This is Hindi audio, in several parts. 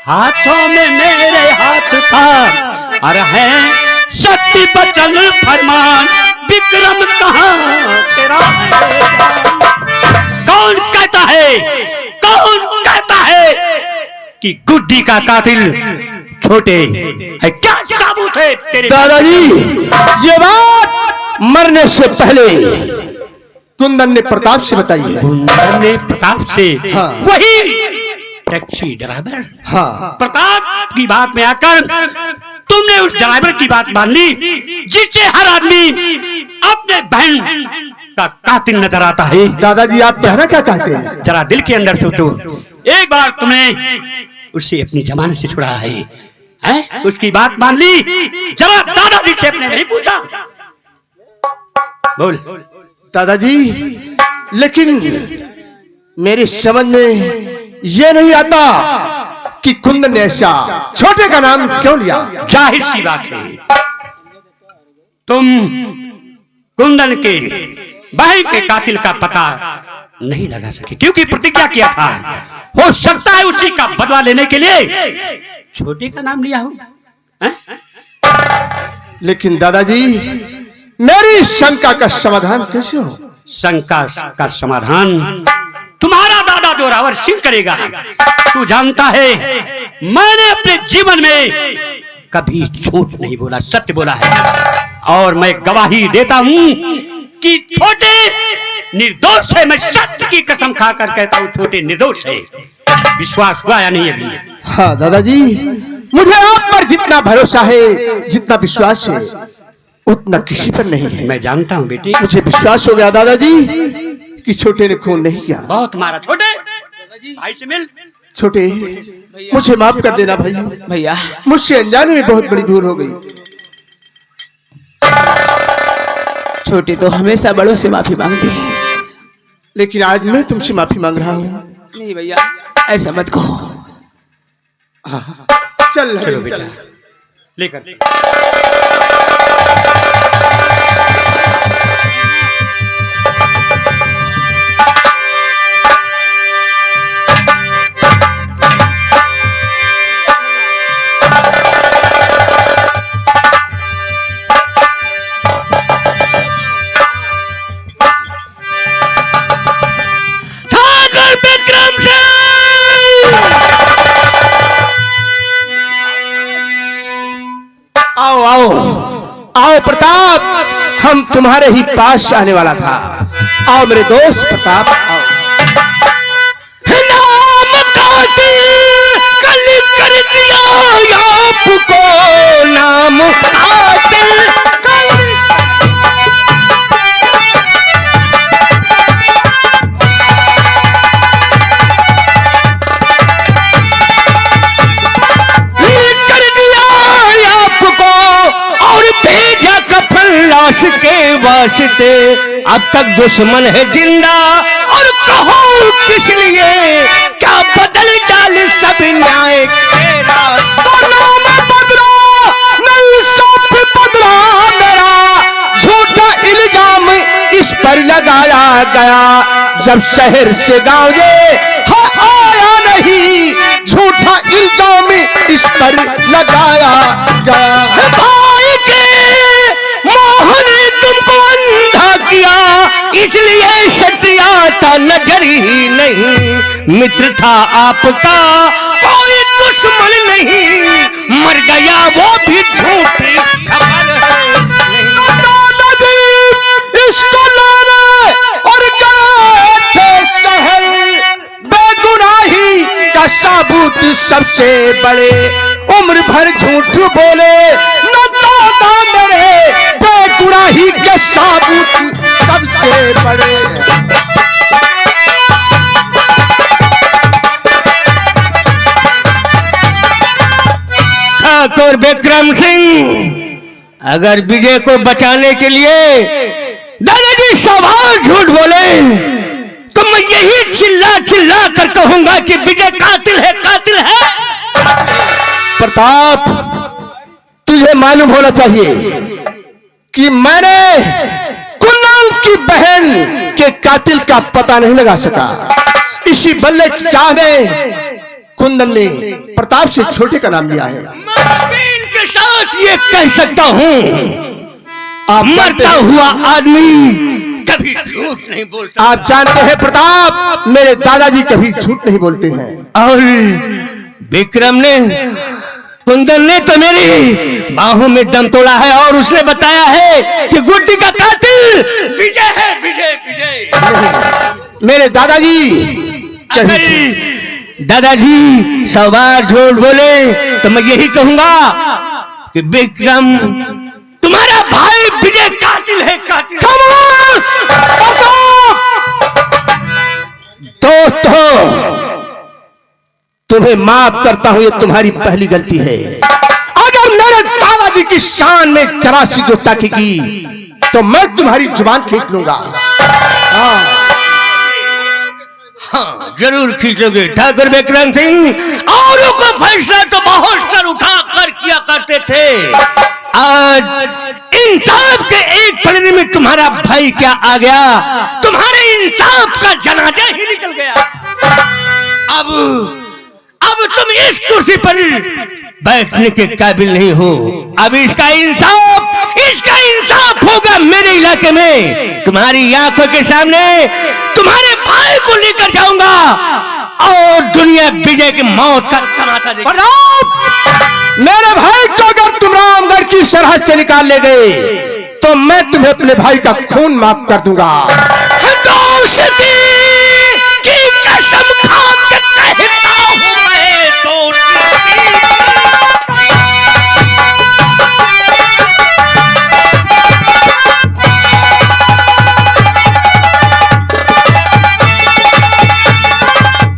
हाथों में मेरे हाथ था और है शक्ति बचन फरमान, विक्रम कहाँ तेरा है? कौन कहता है कि गुड्डी का कातिल छोटे है? क्या सबूत है तेरे? दादाजी, ये बात मरने से पहले कुंदन ने प्रताप से बताई है। कुंदन ने प्रताप से? हाँ। वही टैक्सी ड्राइवर? हाँ। प्रताप की बात में आकर तुमने उस ड्राइवर की बात मान ली जिससे हर आदमी अपने बहन का कातिल नजर आता है। दादाजी, आप कहना क्या चाहते हैं? जरा दिल के अंदर सोचो, एक बार तुमने उसे अपनी जमानत से छुड़ाया है? उसकी बात मान ली, जरा दादाजी से अपने नहीं पूछा? बोल। दादाजी, लेकिन मेरी समझ में ये नहीं आता कि कुंदन ने ऐसा छोटे का नाम क्यों लिया। जाहिर सी बात है, तुम कुंदन के भाई के कातिल का पता नहीं लगा सके, क्योंकि प्रतिज्ञा किया था। हो सकता है उसी का बदला लेने के लिए छोटे का नाम लिया हो। लेकिन दादाजी, मेरी शंका का समाधान कैसे हो? शंका का समाधान तुम्हारा दादा जोरावर सिंह करेगा। तू जानता है, मैंने अपने जीवन में कभी झूठ नहीं बोला, सत्य बोला है। और मैं गवाही देता हूं कि छोटे निर्दोष है। मैं सत्य की कसम खाकर कहता हूं, छोटे निर्दोष है। विश्वास हुआ या नहीं अभी? हाँ दादाजी, मुझे आप पर जितना भरोसा है, जितना विश्वास है, उतना किसी पर नहीं है। मैं जानता हूं बेटे, मुझे विश्वास हो गया दादाजी कि छोटे ने खून नहीं किया। बहुत मारा। छोटे भाई से मिल। छोटे, मुझे माफ कर देना भाई। भैया, मुझसे अनजाने में बहुत बड़ी भूल हो गई। छोटी तो हमेशा बड़ों से माफी मांगती है, लेकिन आज मैं तुमसे माफी मांग रहा हूँ। नहीं भैया, ऐसा मत कहो। हाँ, चल बेटा, लेकर आओ आओ आओ प्रताप, हम तुम्हारे ही पास आने वाला था। आओ मेरे दोस्त प्रताप, आओ। नाम कातिल कल कर दिया आपको, नाम कातिल कल। कर दिया आपको और भेजा कफन लाश के वास्ते। अब तक दुश्मन है जिंदा और कहो किस लिए, क्या बदल डाल सब न्याय के रास्ते। तो नाम बदला नहीं, सब बदला मेरा। झूठा इल्जाम इस पर लगाया गया, जब शहर से गांव ये आया नहीं। झूठा इल्जाम इस पर लगाया गया। भाई के मोह ने तुमको अंधा किया, इसलिए सटिया था नजर ही नहीं। मित्र था आपका कोई दुश्मन नहीं, मर गया वो भी झूठी खबर है। दादाजी इसको लाने और गए थे शहर, बेगुनाही का सबूत सबसे बड़े। उम्र भर झूठ बोले न दादा मेरे, बेगुनाही के सबूत सबसे बड़े। ठाकुर विक्रम सिंह अगर विजय को बचाने के लिए दादाजी सवाल झूठ बोले तो मैं यही चिल्ला चिल्ला कर कहूंगा कि विजय कातिल है, कातिल है। प्रताप, तुझे मालूम होना चाहिए कि मैंने कुंदन की बहन के कातिल का पता नहीं लगा सका। इसी बल्ले की चाह में कुंदन ने प्रताप से छोटे का नाम लिया है। मैं इनके साथ ये कह सकता हूँ, आप मरता हुआ आदमी कभी झूठ नहीं बोलता। आप जानते हैं प्रताप, मेरे दादाजी कभी झूठ नहीं बोलते हैं। और विक्रम ने, कुंदन ने तो मेरी बाहों में दम तोड़ा है और उसने बताया है कि गुड्डी का कातिल विजय है। विजय विजय मेरे दादाजी अगर दादाजी 100 बार झूठ बोले तो मैं यही कहूंगा कि विक्रम तुम्हारा भाई विजय कातिल है। कातिल दोस्तों, तुम्हें माफ करता हूं, ये तुम्हारी पहली गलती है। अगर मेरे दादाजी की शान में जरा सी गुस्ताखी की तो मैं तुम्हारी जुबान खींच लूंगा। हाँ, जरूर खींचोगे ठाकुर विक्रम सिंह। औरों को फैसला तो बहुत सर उठा कर किया करते थे, आज इंसाफ के एक पलड़े में तुम्हारा भाई क्या आ गया, तुम्हारे इंसाफ का जनाजा ही निकल गया। अब तुम इस कुर्सी पर बैठने के काबिल नहीं हो। अब इसका इंसाफ होगा मेरे इलाके में। तुम्हारी आंखों के सामने तुम्हारे भाई को लेकर जाऊंगा और दुनिया विजय की मौत का तमाशा देखेगी। मेरे भाई को अगर तुम रामगढ़ की सरहद से निकाल ले गए तो मैं तुम्हें अपने भाई का खून माफ कर दूंगा। दोस्ती की कसम खा के कहता हूं मैं, दोस्ती।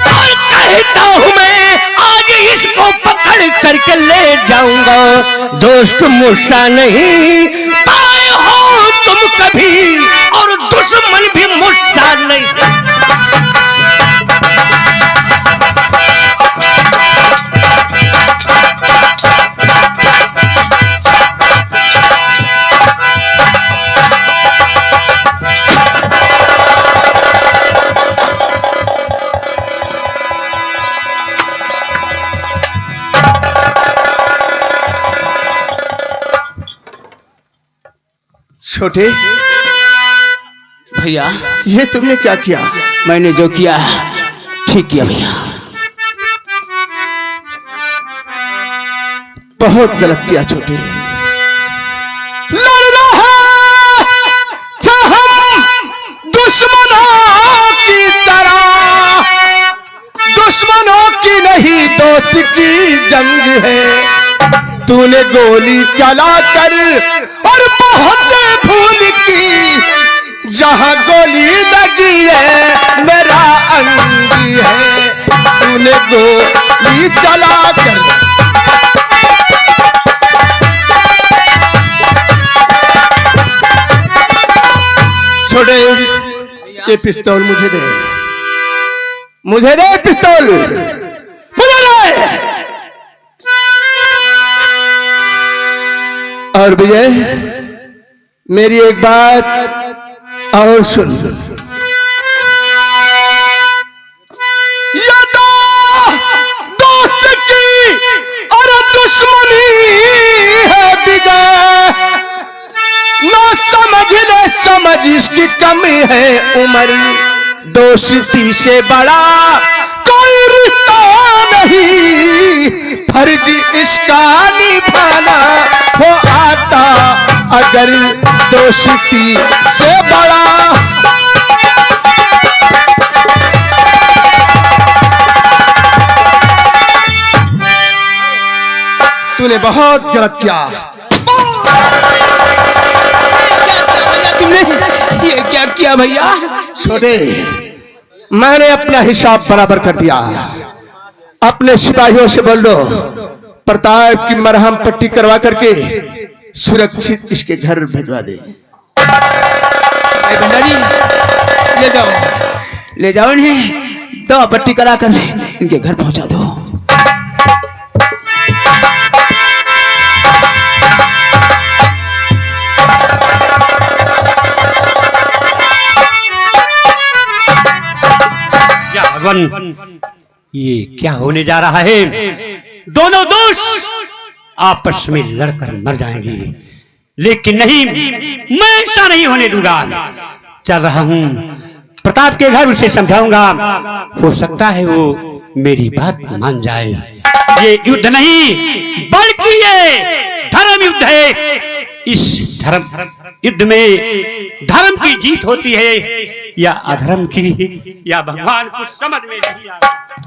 और कहता हूं मैं, आज इसको पकड़ करके ले जाऊंगा। दोस्त मुझसा नहीं पाए हो तुम कभी, और दुश्मन भी मुझसा नहीं। छोटे भैया, ये तुमने क्या किया? मैंने जो किया ठीक किया भैया। बहुत गलत किया छोटे। लड़ना है तो हम दुश्मनों की तरह, दुश्मनों की नहीं दोस्त की जंग है। तूने गोली चला कर और बहुत भूल की, जहां गोली लगी है मेरा अंगी है। तूने गोली चला कर छोड़े, ये पिस्तौल मुझे दे, मुझे दे पिस्तौल, मुझे दे। और विजय, मेरी एक बात और सुन। ये दोस्त की और दुश्मनी है विजय, ना समझ इसकी कमी है उम्र। दोस्ती से बड़ा कोई रिश्ता नहीं, फर्ज इसका निभाना हो आता अगर दोस्ती से बड़ा। तूने बहुत गलत किया। तुमने ये क्या किया भैया? छोटे, मैंने अपना हिसाब बराबर कर दिया। अपने सिपाहियों से बोल दो प्रताप की मरहम पट्टी करवा करके सुरक्षित इसके घर भिजवा दे। भंडारी, ले जाओ इन्हें, दवा पट्टी करा कर इनके घर पहुंचा दो। भगवान, ये क्या होने जा रहा है? दोनों दोस्त आपस में लड़कर मर जाएंगे, लेकिन नहीं, मैं ऐसा नहीं होने दूंगा। चल रहा हूं प्रताप के घर, उसे समझाऊंगा, हो सकता है वो मेरी बात मान जाए। ये युद्ध नहीं बल्कि ये धर्म युद्ध है। इस धर्म युद्ध में धर्म की जीत होती है या अधर्म की, या भगवान कुछ समझ में नहीं आता।